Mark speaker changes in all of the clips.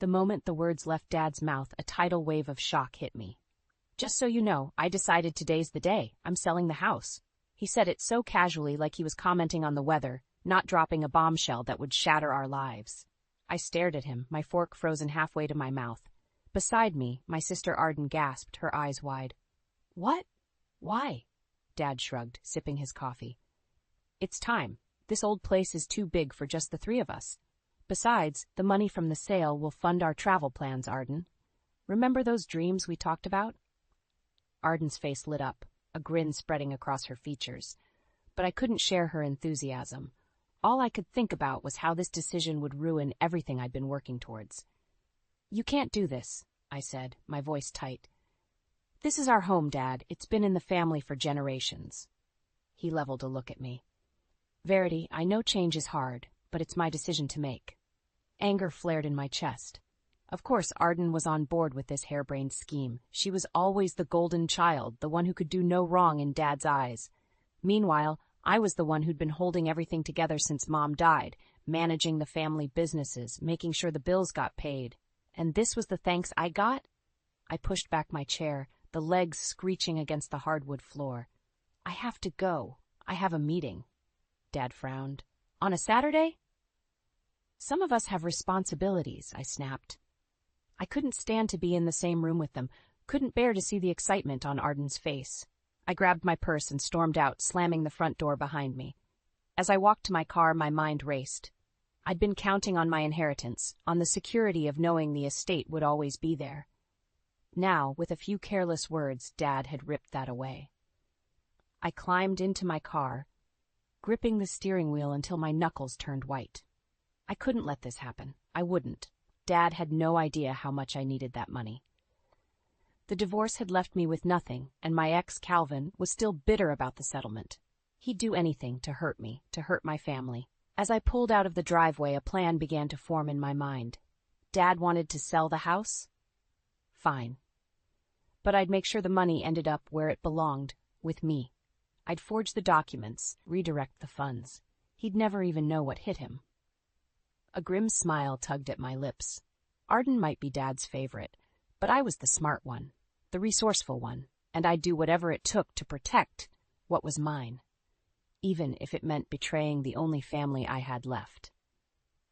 Speaker 1: The moment the words left Dad's mouth, a tidal wave of shock hit me. "Just so you know, I decided today's the day. I'm selling the house." He said it so casually, like he was commenting on the weather, not dropping a bombshell that would shatter our lives. I stared at him, my fork frozen halfway to my mouth. Beside me, my sister Arden gasped, her eyes wide. "What? Why?" Dad shrugged, sipping his coffee. "It's time. This old place is too big for just the three of us. Besides, the money from the sale will fund our travel plans, Arden. Remember those dreams we talked about?" Arden's face lit up, a grin spreading across her features. But I couldn't share her enthusiasm. All I could think about was how this decision would ruin everything I'd been working towards. "You can't do this," I said, my voice tight. "This is our home, Dad. It's been in the family for generations." He leveled a look at me. "Verity, I know change is hard, but it's my decision to make." Anger flared in my chest. Of course, Arden was on board with this harebrained scheme. She was always the golden child, the one who could do no wrong in Dad's eyes. Meanwhile, I was the one who'd been holding everything together since Mom died, managing the family businesses, making sure the bills got paid. And this was the thanks I got? I pushed back my chair, the legs screeching against the hardwood floor. "I have to go. I have a meeting." Dad frowned. "On a Saturday?" "Some of us have responsibilities," I snapped. I couldn't stand to be in the same room with them, couldn't bear to see the excitement on Arden's face. I grabbed my purse and stormed out, slamming the front door behind me. As I walked to my car, my mind raced. I'd been counting on my inheritance, on the security of knowing the estate would always be there. Now, with a few careless words, Dad had ripped that away. I climbed into my car, gripping the steering wheel until my knuckles turned white. I couldn't let this happen. I wouldn't. Dad had no idea how much I needed that money. The divorce had left me with nothing, and my ex, Calvin, was still bitter about the settlement. He'd do anything to hurt me, to hurt my family. As I pulled out of the driveway, a plan began to form in my mind. Dad wanted to sell the house? Fine. But I'd make sure the money ended up where it belonged, with me. I'd forge the documents, redirect the funds. He'd never even know what hit him. A grim smile tugged at my lips. Arden might be Dad's favorite, but I was the smart one, the resourceful one, and I'd do whatever it took to protect what was mine, even if it meant betraying the only family I had left.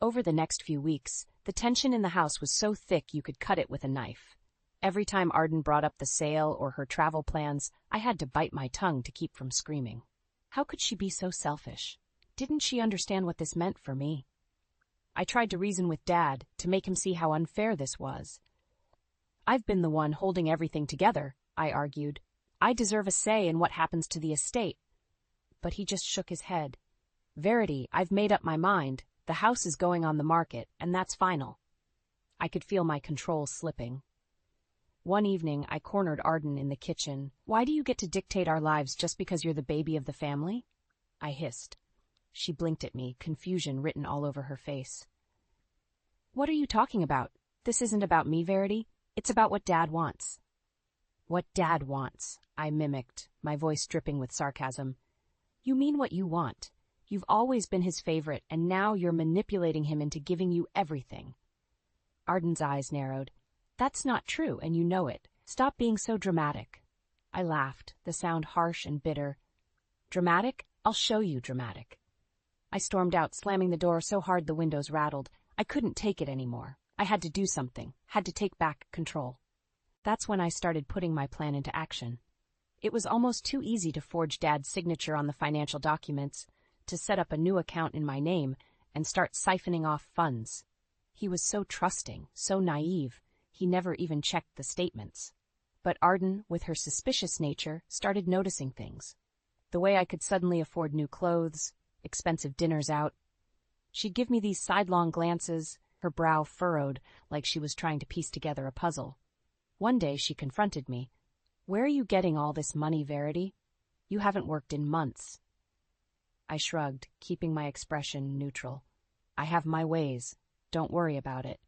Speaker 1: Over the next few weeks, the tension in the house was so thick you could cut it with a knife. Every time Arden brought up the sale or her travel plans, I had to bite my tongue to keep from screaming. How could she be so selfish? Didn't she understand what this meant for me? I tried to reason with Dad, to make him see how unfair this was. "I've been the one holding everything together," I argued. "I deserve a say in what happens to the estate." But he just shook his head. "Verity, I've made up my mind. The house is going on the market, and that's final." I could feel my control slipping. One evening, I cornered Arden in the kitchen. "Why do you get to dictate our lives just because you're the baby of the family?" I hissed. She blinked at me, confusion written all over her face. "What are you talking about? This isn't about me, Verity. It's about what Dad wants." "What Dad wants," I mimicked, my voice dripping with sarcasm. "You mean what you want. You've always been his favorite, and now you're manipulating him into giving you everything." Arden's eyes narrowed. "That's not true, and you know it. Stop being so dramatic." I laughed, the sound harsh and bitter. "Dramatic? I'll show you dramatic." I stormed out, slamming the door so hard the windows rattled. I couldn't take it anymore. I had to do something, had to take back control. That's when I started putting my plan into action. It was almost too easy to forge Dad's signature on the financial documents, to set up a new account in my name, and start siphoning off funds. He was so trusting, so naive, he never even checked the statements. But Arden, with her suspicious nature, started noticing things. The way I could suddenly afford new clothes, expensive dinners out. She'd give me these sidelong glances, her brow furrowed like she was trying to piece together a puzzle. One day she confronted me. "Where are you getting all this money, Verity? You haven't worked in months." I shrugged, keeping my expression neutral. "I have my ways. Don't worry about it."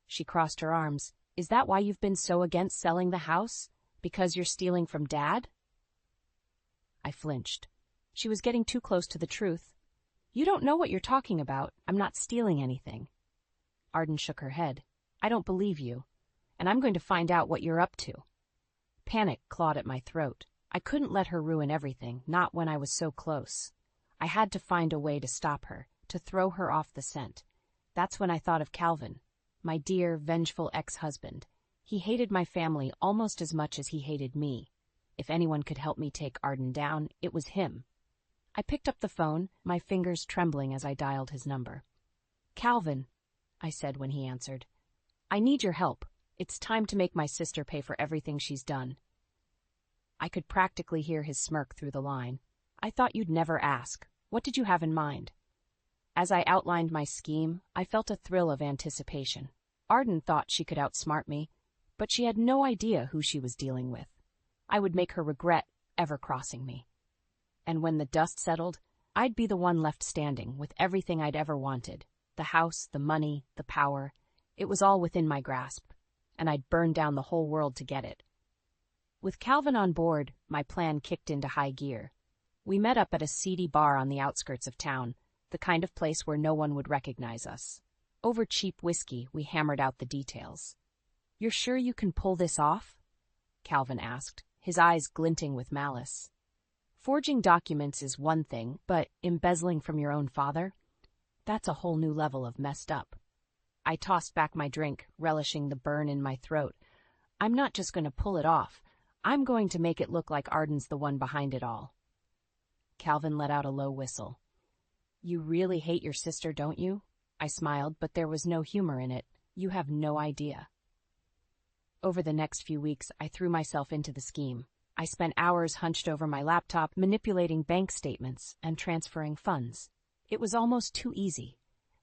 Speaker 1: She crossed her arms. "Is that why you've been so against selling the house? Because you're stealing from Dad?" I flinched. She was getting too close to the truth. "You don't know what you're talking about. I'm not stealing anything." Arden shook her head. I don't believe you, and I'm going to find out what you're up to. Panic clawed at my throat. I couldn't let her ruin everything, not when I was so close. I had to find a way to stop her, to throw her off the scent. That's when I thought of Calvin, my dear, vengeful ex-husband. He hated my family almost as much as he hated me. If anyone could help me take Arden down, it was him. I picked up the phone, my fingers trembling as I dialed his number. "Calvin," I said when he answered. "I need your help. It's time to make my sister pay for everything she's done." I could practically hear his smirk through the line. "I thought you'd never ask. What did you have in mind?" As I outlined my scheme, I felt a thrill of anticipation. Arden thought she could outsmart me, but she had no idea who she was dealing with. I would make her regret ever crossing me. And when the dust settled, I'd be the one left standing with everything I'd ever wanted. The house, the money, the power. It was all within my grasp, and I'd burn down the whole world to get it. With Calvin on board, my plan kicked into high gear. We met up at a seedy bar on the outskirts of town, the kind of place where no one would recognize us. Over cheap whiskey, we hammered out the details. "You're sure you can pull this off?" Calvin asked, his eyes glinting with malice. "Forging documents is one thing, but embezzling from your own father? That's a whole new level of messed up." I tossed back my drink, relishing the burn in my throat. "I'm not just going to pull it off. I'm going to make it look like Arden's the one behind it all." Calvin let out a low whistle. "You really hate your sister, don't you?" I smiled, but there was no humor in it. "You have no idea." Over the next few weeks, I threw myself into the scheme. I spent hours hunched over my laptop, manipulating bank statements and transferring funds. It was almost too easy.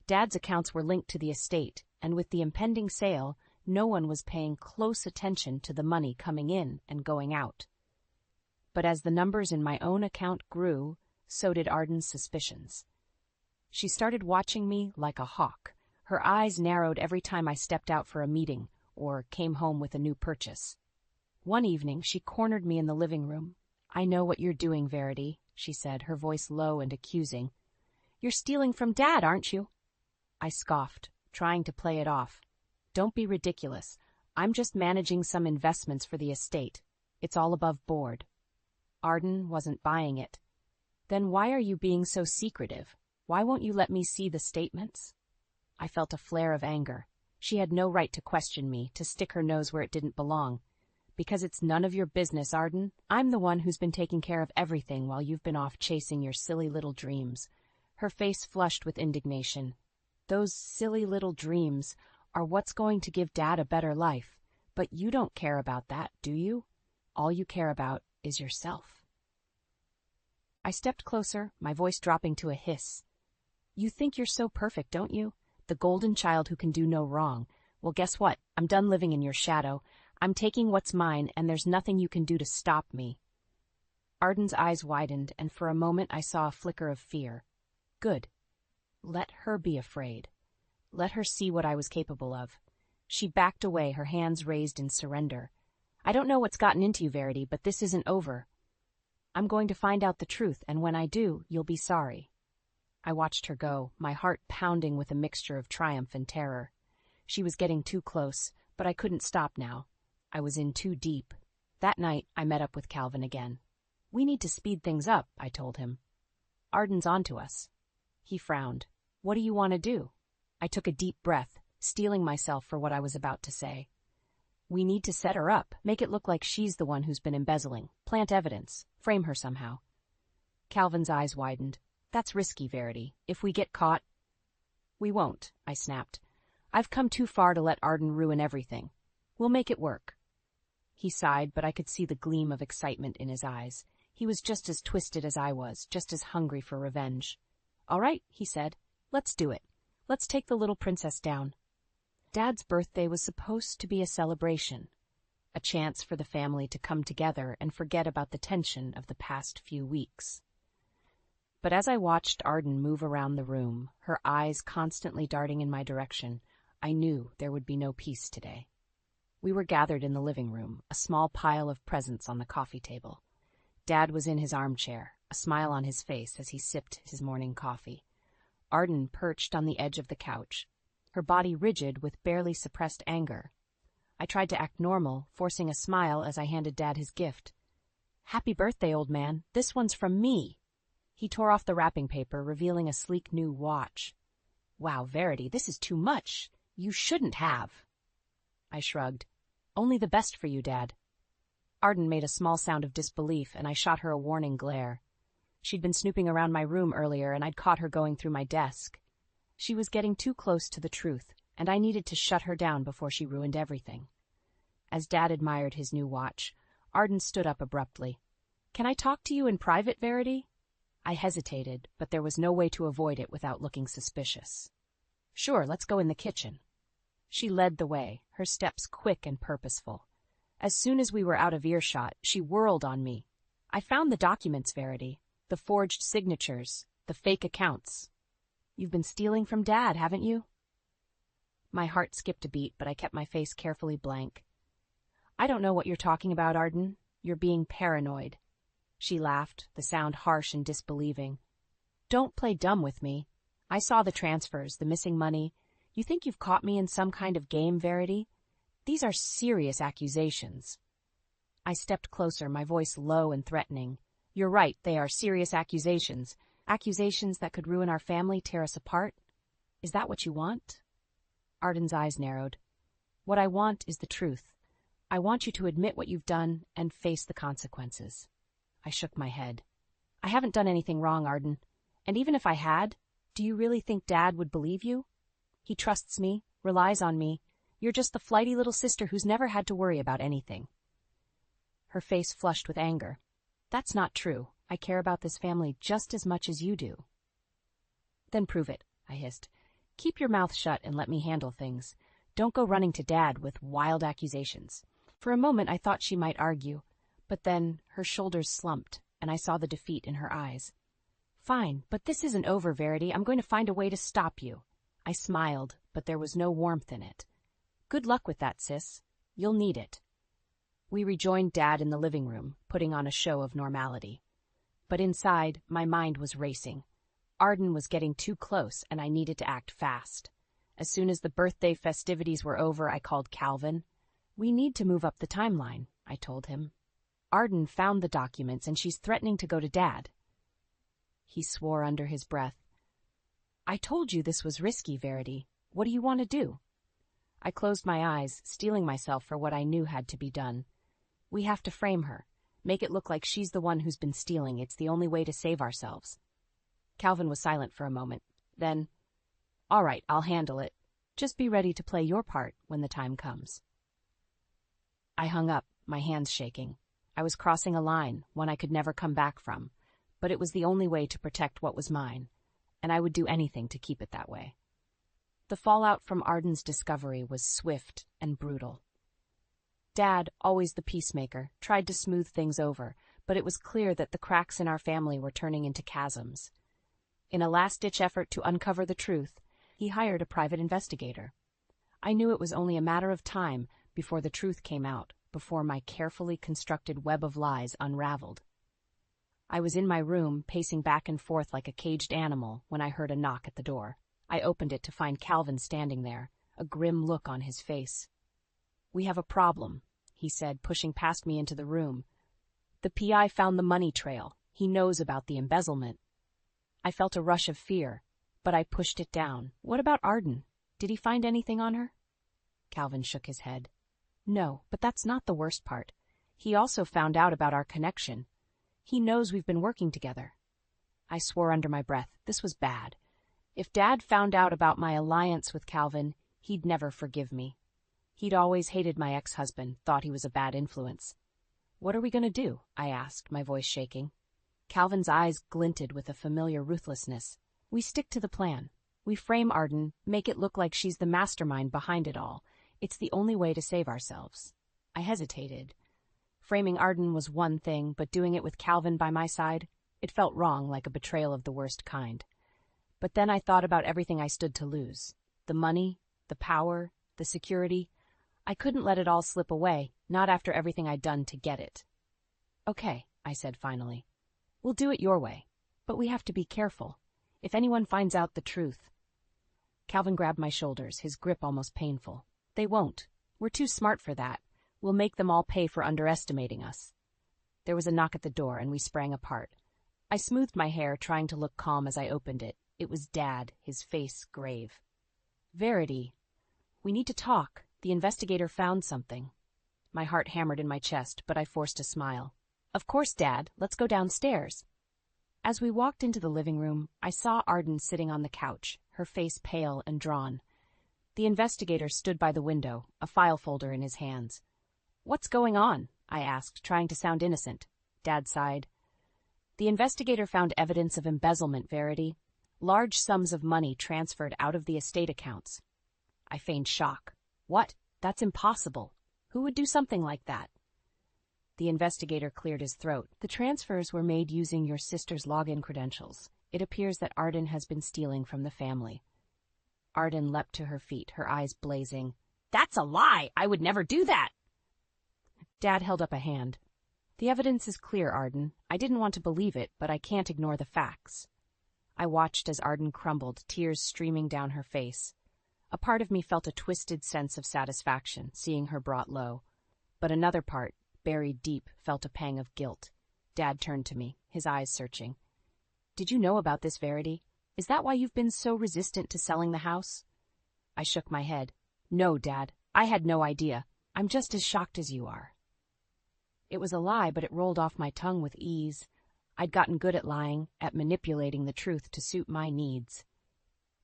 Speaker 1: Dad's accounts were linked to the estate, and with the impending sale, no one was paying close attention to the money coming in and going out. But as the numbers in my own account grew, so did Arden's suspicions. She started watching me like a hawk. Her eyes narrowed every time I stepped out for a meeting or came home with a new purchase. One evening, she cornered me in the living room. "I know what you're doing, Verity," she said, her voice low and accusing. "You're stealing from Dad, aren't you?" I scoffed, trying to play it off. "Don't be ridiculous. I'm just managing some investments for the estate. It's all above board." Arden wasn't buying it. "Then why are you being so secretive? Why won't you let me see the statements?" I felt a flare of anger. She had no right to question me, to stick her nose where it didn't belong. "Because it's none of your business, Arden. I'm the one who's been taking care of everything while you've been off chasing your silly little dreams." Her face flushed with indignation. "Those silly little dreams are what's going to give Dad a better life. But you don't care about that, do you? All you care about is yourself." I stepped closer, my voice dropping to a hiss. "You think you're so perfect, don't you? The golden child who can do no wrong. Well, guess what? I'm done living in your shadow. I'm taking what's mine, and there's nothing you can do to stop me." Arden's eyes widened, and for a moment I saw a flicker of fear. Good. Let her be afraid. Let her see what I was capable of. She backed away, her hands raised in surrender. "I don't know what's gotten into you, Verity, but this isn't over. I'm going to find out the truth, and when I do, you'll be sorry." I watched her go, my heart pounding with a mixture of triumph and terror. She was getting too close, but I couldn't stop now. I was in too deep. That night, I met up with Calvin again. "We need to speed things up," I told him. "Arden's onto us." He frowned. "What do you want to do?" I took a deep breath, steeling myself for what I was about to say. "We need to set her up, make it look like she's the one who's been embezzling, plant evidence, frame her somehow." Calvin's eyes widened. "That's risky, Verity. If we get caught—" "We won't," I snapped. "I've come too far to let Arden ruin everything. We'll make it work." He sighed, but I could see the gleam of excitement in his eyes. He was just as twisted as I was, just as hungry for revenge. "All right," he said. "Let's do it. Let's take the little princess down." Dad's birthday was supposed to be a celebration, a chance for the family to come together and forget about the tension of the past few weeks. But as I watched Arden move around the room, her eyes constantly darting in my direction, I knew there would be no peace today. We were gathered in the living room, a small pile of presents on the coffee table. Dad was in his armchair, a smile on his face as he sipped his morning coffee. Arden perched on the edge of the couch, her body rigid with barely suppressed anger. I tried to act normal, forcing a smile as I handed Dad his gift. "Happy birthday, old man. This one's from me." He tore off the wrapping paper, revealing a sleek new watch. "Wow, Verity, this is too much. You shouldn't have." I shrugged. "Only the best for you, Dad." Arden made a small sound of disbelief, and I shot her a warning glare. She'd been snooping around my room earlier, and I'd caught her going through my desk. She was getting too close to the truth, and I needed to shut her down before she ruined everything. As Dad admired his new watch, Arden stood up abruptly. "Can I talk to you in private, Verity?" I hesitated, but there was no way to avoid it without looking suspicious. "Sure, let's go in the kitchen." She led the way, her steps quick and purposeful. As soon as we were out of earshot, she whirled on me. "I found the documents, Verity. The forged signatures, the fake accounts. You've been stealing from Dad, haven't you?" My heart skipped a beat, but I kept my face carefully blank. "I don't know what you're talking about, Arden. You're being paranoid." She laughed, the sound harsh and disbelieving. "Don't play dumb with me. I saw the transfers, the missing money. You think you've caught me in some kind of game, Verity? These are serious accusations." I stepped closer, my voice low and threatening. "You're right, they are serious accusations. Accusations that could ruin our family, tear us apart. Is that what you want?" Arden's eyes narrowed. "What I want is the truth. I want you to admit what you've done and face the consequences." I shook my head. "I haven't done anything wrong, Arden. And even if I had, do you really think Dad would believe you? He trusts me, relies on me. You're just the flighty little sister who's never had to worry about anything." Her face flushed with anger. "That's not true. I care about this family just as much as you do." "Then prove it," I hissed. "Keep your mouth shut and let me handle things. Don't go running to Dad with wild accusations." For a moment I thought she might argue, but then her shoulders slumped, and I saw the defeat in her eyes. "Fine, but this isn't over, Verity. I'm going to find a way to stop you." I smiled, but there was no warmth in it. "Good luck with that, sis. You'll need it." We rejoined Dad in the living room, putting on a show of normality. But inside, my mind was racing. Arden was getting too close, and I needed to act fast. As soon as the birthday festivities were over, I called Calvin. "We need to move up the timeline," I told him. "Arden found the documents, and she's threatening to go to Dad." He swore under his breath. "I told you this was risky, Verity. What do you want to do?" I closed my eyes, steeling myself for what I knew had to be done. "We have to frame her. Make it look like she's the one who's been stealing. It's the only way to save ourselves." Calvin was silent for a moment. Then, "All right, I'll handle it. Just be ready to play your part when the time comes." I hung up, my hands shaking. I was crossing a line, one I could never come back from, but it was the only way to protect what was mine, and I would do anything to keep it that way. The fallout from Arden's discovery was swift and brutal. Dad, always the peacemaker, tried to smooth things over, but it was clear that the cracks in our family were turning into chasms. In a last-ditch effort to uncover the truth, he hired a private investigator. I knew it was only a matter of time before the truth came out, before my carefully constructed web of lies unraveled. I was in my room, pacing back and forth like a caged animal, when I heard a knock at the door. I opened it to find Calvin standing there, a grim look on his face. "We have a problem," he said, pushing past me into the room. "The PI found the money trail. He knows about the embezzlement." I felt a rush of fear, but I pushed it down. "What about Arden? Did he find anything on her?" Calvin shook his head. "No, but that's not the worst part. He also found out about our connection. He knows we've been working together." I swore under my breath. This was bad. If Dad found out about my alliance with Calvin, he'd never forgive me. He'd always hated my ex-husband, thought he was a bad influence. "What are we going to do?" I asked, my voice shaking. Calvin's eyes glinted with a familiar ruthlessness. "We stick to the plan. We frame Arden, make it look like she's the mastermind behind it all. It's the only way to save ourselves." I hesitated. Framing Arden was one thing, but doing it with Calvin by my side, it felt wrong, like a betrayal of the worst kind. But then I thought about everything I stood to lose. The money, the power, the security. I couldn't let it all slip away, not after everything I'd done to get it. "Okay," I said finally. "We'll do it your way. But we have to be careful. If anyone finds out the truth..." Calvin grabbed my shoulders, his grip almost painful. They won't. We're too smart for that. We'll make them all pay for underestimating us. There was a knock at the door, and we sprang apart. I smoothed my hair, trying to look calm as I opened it. It was Dad, his face grave. Verity, we need to talk. The investigator found something. My heart hammered in my chest, but I forced a smile. Of course, Dad. Let's go downstairs. As we walked into the living room, I saw Arden sitting on the couch, her face pale and drawn. The investigator stood by the window, a file folder in his hands. What's going on? I asked, trying to sound innocent. Dad sighed. The investigator found evidence of embezzlement, Verity. Large sums of money transferred out of the estate accounts. I feigned shock. What? That's impossible. Who would do something like that? The investigator cleared his throat. The transfers were made using your sister's login credentials. It appears that Arden has been stealing from the family. Arden leapt to her feet, her eyes blazing. That's a lie! I would never do that! Dad held up a hand. The evidence is clear, Arden. I didn't want to believe it, but I can't ignore the facts. I watched as Arden crumbled, tears streaming down her face. A part of me felt a twisted sense of satisfaction, seeing her brought low. But another part, buried deep, felt a pang of guilt. Dad turned to me, his eyes searching. Did you know about this, Verity? Is that why you've been so resistant to selling the house? I shook my head. No, Dad. I had no idea. I'm just as shocked as you are. It was a lie, but it rolled off my tongue with ease. I'd gotten good at lying, at manipulating the truth to suit my needs.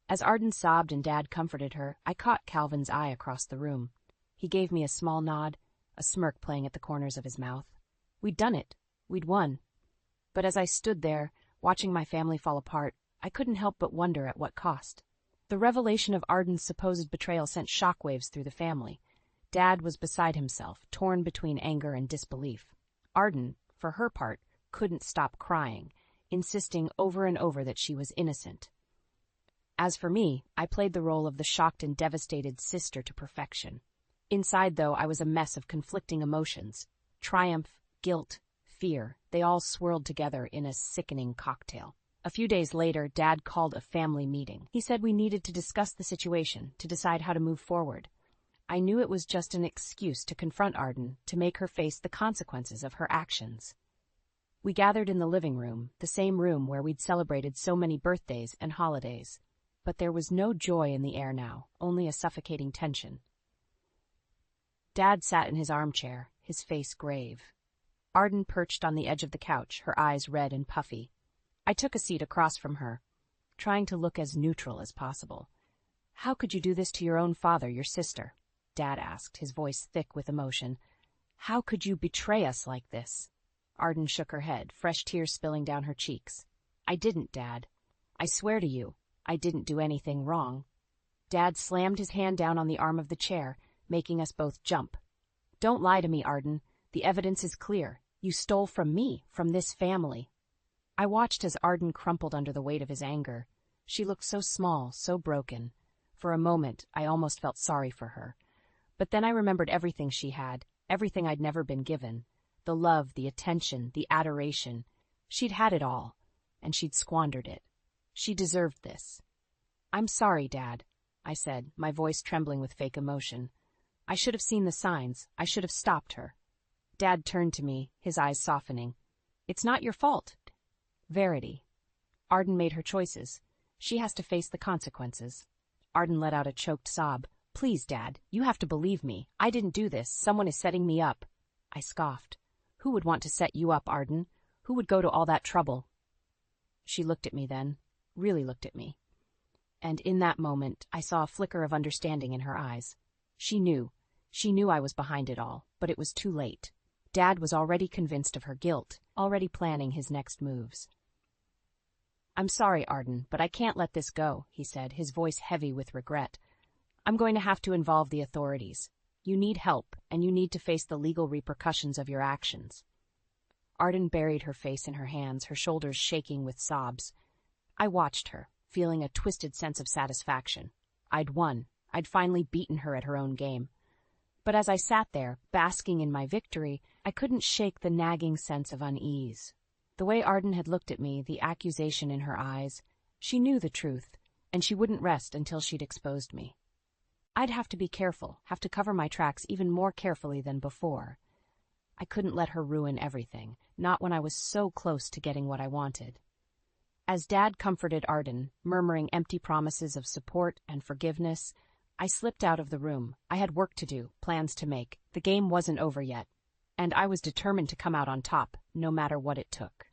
Speaker 1: As Arden sobbed and Dad comforted her, I caught Calvin's eye across the room. He gave me a small nod, a smirk playing at the corners of his mouth. We'd done it. We'd won. But as I stood there, watching my family fall apart, I couldn't help but wonder at what cost. The revelation of Arden's supposed betrayal sent shockwaves through the family. Dad was beside himself, torn between anger and disbelief. Arden, for her part, couldn't stop crying, insisting over and over that she was innocent. As for me, I played the role of the shocked and devastated sister to perfection. Inside, though, I was a mess of conflicting emotions. Triumph, guilt, fear, they all swirled together in a sickening cocktail. A few days later, Dad called a family meeting. He said we needed to discuss the situation, to decide how to move forward. I knew it was just an excuse to confront Arden, to make her face the consequences of her actions. We gathered in the living room, the same room where we'd celebrated so many birthdays and holidays. But there was no joy in the air now, only a suffocating tension. Dad sat in his armchair, his face grave. Arden perched on the edge of the couch, her eyes red and puffy. I took a seat across from her, trying to look as neutral as possible. How could you do this to your own father, your sister? Dad asked, his voice thick with emotion. How could you betray us like this? Arden shook her head, fresh tears spilling down her cheeks. I didn't, Dad. I swear to you, I didn't do anything wrong. Dad slammed his hand down on the arm of the chair, making us both jump. Don't lie to me, Arden. The evidence is clear. You stole from me, from this family. I watched as Arden crumpled under the weight of his anger. She looked so small, so broken. For a moment, I almost felt sorry for her. But then I remembered everything she had, everything I'd never been given. The love, the attention, the adoration. She'd had it all, and she'd squandered it. She deserved this. I'm sorry, Dad, I said, my voice trembling with fake emotion. I should have seen the signs. I should have stopped her. Dad turned to me, his eyes softening. It's not your fault. Verity. Arden made her choices. She has to face the consequences. Arden let out a choked sob. Please, Dad, you have to believe me. I didn't do this. Someone is setting me up. I scoffed. Who would want to set you up, Arden? Who would go to all that trouble? She looked at me then, really looked at me. And in that moment, I saw a flicker of understanding in her eyes. She knew I was behind it all, but it was too late. Dad was already convinced of her guilt, already planning his next moves. I'm sorry, Arden, but I can't let this go, he said, his voice heavy with regret. I'm going to have to involve the authorities. You need help, and you need to face the legal repercussions of your actions. Arden buried her face in her hands, her shoulders shaking with sobs. I watched her, feeling a twisted sense of satisfaction. I'd won. I'd finally beaten her at her own game. But as I sat there, basking in my victory, I couldn't shake the nagging sense of unease. The way Arden had looked at me, the accusation in her eyes, she knew the truth. and she wouldn't rest until she'd exposed me. I'd have to be careful, have to cover my tracks even more carefully than before. I couldn't let her ruin everything, not when I was so close to getting what I wanted. As Dad comforted Arden, murmuring empty promises of support and forgiveness, I slipped out of the room. I had work to do, plans to make. The game wasn't over yet, and I was determined to come out on top, no matter what it took.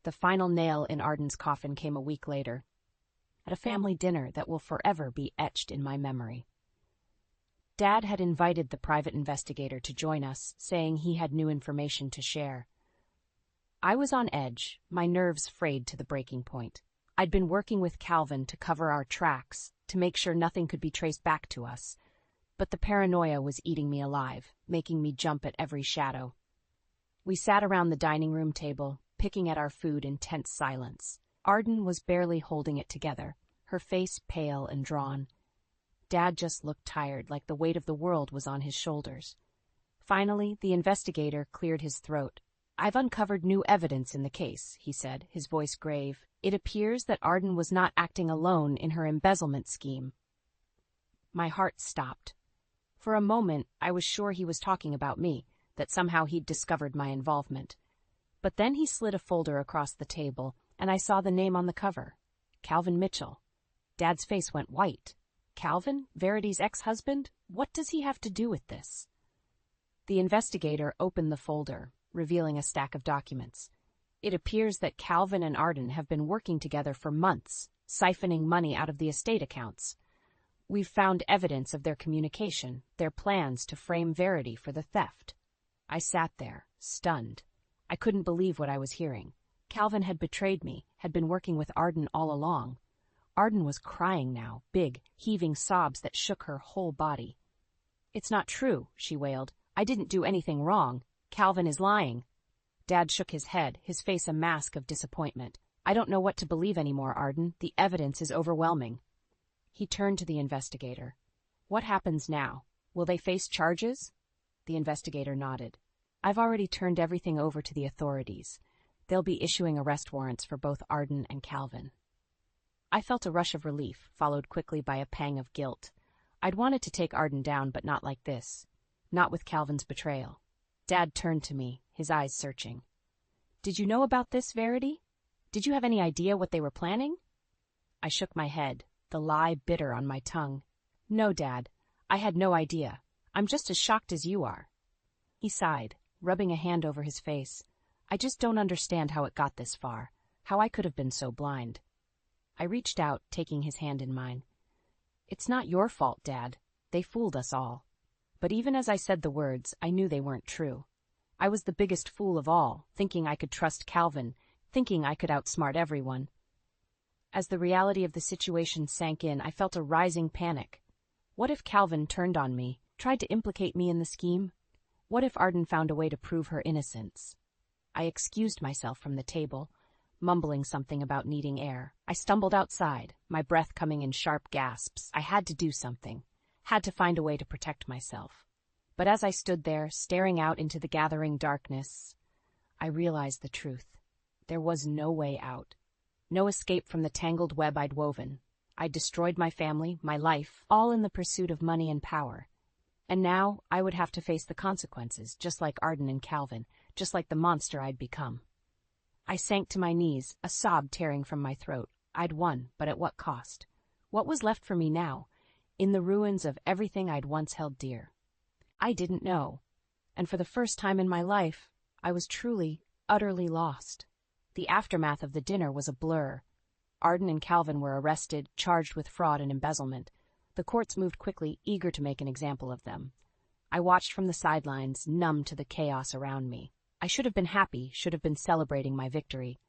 Speaker 1: The final nail in Arden's coffin came a week later, at a family dinner that will forever be etched in my memory. Dad had invited the private investigator to join us, saying he had new information to share. I was on edge, my nerves frayed to the breaking point. I'd been working with Calvin to cover our tracks, to make sure nothing could be traced back to us, but the paranoia was eating me alive, making me jump at every shadow. We sat around the dining room table, picking at our food in tense silence. Arden was barely holding it together, her face pale and drawn. Dad just looked tired, like the weight of the world was on his shoulders. Finally, the investigator cleared his throat. "I've uncovered new evidence in the case," he said, his voice grave. "It appears that Arden was not acting alone in her embezzlement scheme." My heart stopped. For a moment, I was sure he was talking about me, that somehow he'd discovered my involvement. But then he slid a folder across the table, and I saw the name on the cover, Calvin Mitchell. Dad's face went white. Calvin, Verity's ex-husband? What does he have to do with this? The investigator opened the folder, revealing a stack of documents. It appears that Calvin and Arden have been working together for months, siphoning money out of the estate accounts. We've found evidence of their communication, their plans to frame Verity for the theft. I sat there, stunned. I couldn't believe what I was hearing. Calvin had betrayed me, had been working with Arden all along. Arden was crying now, big, heaving sobs that shook her whole body. "It's not true," she wailed. "I didn't do anything wrong. Calvin is lying." Dad shook his head, his face a mask of disappointment. "I don't know what to believe anymore, Arden. The evidence is overwhelming." He turned to the investigator. "What happens now? Will they face charges?" The investigator nodded. "I've already turned everything over to the authorities. They'll be issuing arrest warrants for both Arden and Calvin." I felt a rush of relief, followed quickly by a pang of guilt. I'd wanted to take Arden down, but not like this. Not with Calvin's betrayal. Dad turned to me, his eyes searching. "Did you know about this, Verity? Did you have any idea what they were planning?" I shook my head, the lie bitter on my tongue. "No, Dad. I had no idea. I'm just as shocked as you are." He sighed, rubbing a hand over his face. "I just don't understand how it got this far, how I could have been so blind." I reached out, taking his hand in mine. "It's not your fault, Dad. They fooled us all." But even as I said the words, I knew they weren't true. I was the biggest fool of all, thinking I could trust Calvin, thinking I could outsmart everyone. As the reality of the situation sank in, I felt a rising panic. What if Calvin turned on me, tried to implicate me in the scheme? What if Arden found a way to prove her innocence? I excused myself from the table, mumbling something about needing air. I stumbled outside, my breath coming in sharp gasps. I had to do something, had to find a way to protect myself. But as I stood there, staring out into the gathering darkness, I realized the truth. There was no way out. No escape from the tangled web I'd woven. I'd destroyed my family, my life, all in the pursuit of money and power. And now I would have to face the consequences, just like Arden and Calvin, just like the monster I'd become. I sank to my knees, a sob tearing from my throat. I'd won, but at what cost? What was left for me now, in the ruins of everything I'd once held dear? I didn't know. And for the first time in my life, I was truly, utterly lost. The aftermath of the dinner was a blur. Arden and Calvin were arrested, charged with fraud and embezzlement. The courts moved quickly, eager to make an example of them. I watched from the sidelines, numb to the chaos around me. I should have been happy, should have been celebrating my victory.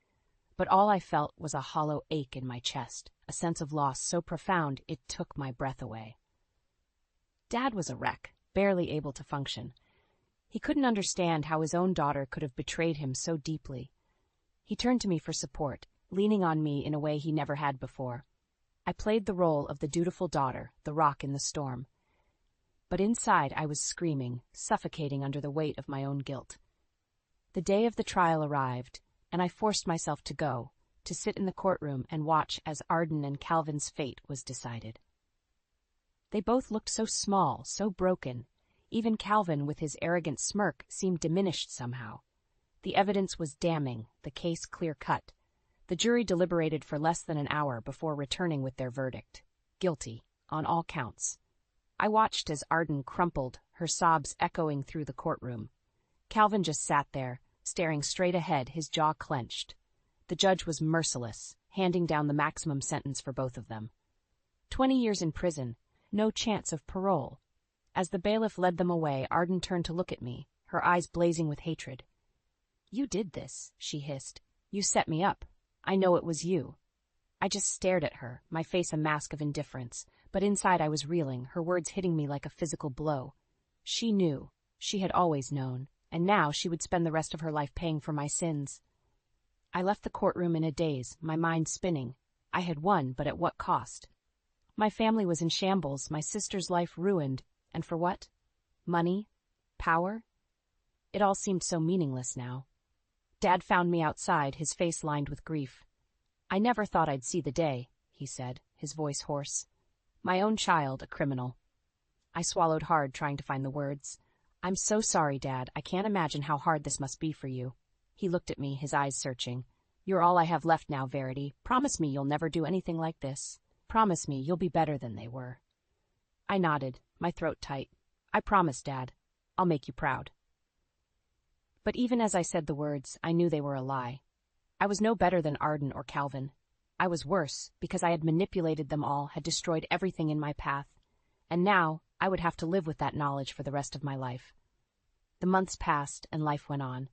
Speaker 1: But all I felt was a hollow ache in my chest, a sense of loss so profound it took my breath away. Dad was a wreck, barely able to function. He couldn't understand how his own daughter could have betrayed him so deeply. He turned to me for support, leaning on me in a way he never had before. I played the role of the dutiful daughter, the rock in the storm. But inside I was screaming, suffocating under the weight of my own guilt. The day of the trial arrived, and I forced myself to go to sit in the courtroom and watch as Arden and Calvin's fate was decided. They both looked so small, so broken. Even Calvin, with his arrogant smirk, seemed diminished somehow. The evidence was damning, the case clear-cut. The jury deliberated for less than an hour before returning with their verdict. Guilty, on all counts. I watched as Arden crumpled, her sobs echoing through the courtroom. Calvin just sat there, staring straight ahead, his jaw clenched. The judge was merciless, handing down the maximum sentence for both of them. 20 years in prison, no chance of parole. As the bailiff led them away, Arden turned to look at me, her eyes blazing with hatred. "You did this," she hissed. "You set me up. I know it was you." I just stared at her, my face a mask of indifference, but inside I was reeling, her words hitting me like a physical blow. She knew. She had always known, and now she would spend the rest of her life paying for my sins. I left the courtroom in a daze, my mind spinning. I had won, but at what cost? My family was in shambles, my sister's life ruined, and for what? Money? Power? It all seemed so meaningless now. Dad found me outside, his face lined with grief. "I never thought I'd see the day," he said, his voice hoarse. "My own child, a criminal." I swallowed hard, trying to find the words. "I'm so sorry, Dad. I can't imagine how hard this must be for you." He looked at me, his eyes searching. "You're all I have left now, Verity. Promise me you'll never do anything like this. Promise me you'll be better than they were." I nodded, my throat tight. "I promise, Dad. I'll make you proud." But even as I said the words, I knew they were a lie. I was no better than Arden or Calvin. I was worse, because I had manipulated them all, had destroyed everything in my path. And now, I would have to live with that knowledge for the rest of my life. The months passed, and life went on.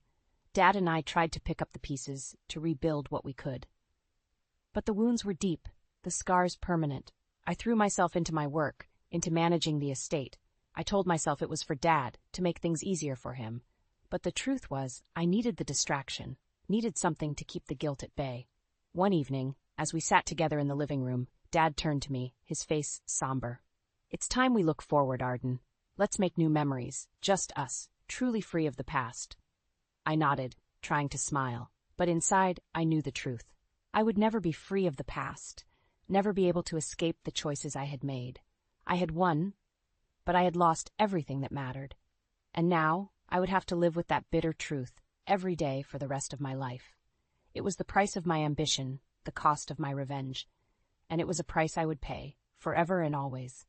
Speaker 1: Dad and I tried to pick up the pieces, to rebuild what we could. But the wounds were deep, the scars permanent. I threw myself into my work, into managing the estate. I told myself it was for Dad, to make things easier for him. But the truth was, I needed the distraction, needed something to keep the guilt at bay. One evening, as we sat together in the living room, Dad turned to me, his face somber. "It's time we look forward, Arden. Let's make new memories, just us, truly free of the past." I nodded, trying to smile, but inside I knew the truth. I would never be free of the past, never be able to escape the choices I had made. I had won, but I had lost everything that mattered. And now I would have to live with that bitter truth every day for the rest of my life. It was the price of my ambition, the cost of my revenge, and it was a price I would pay, forever and always.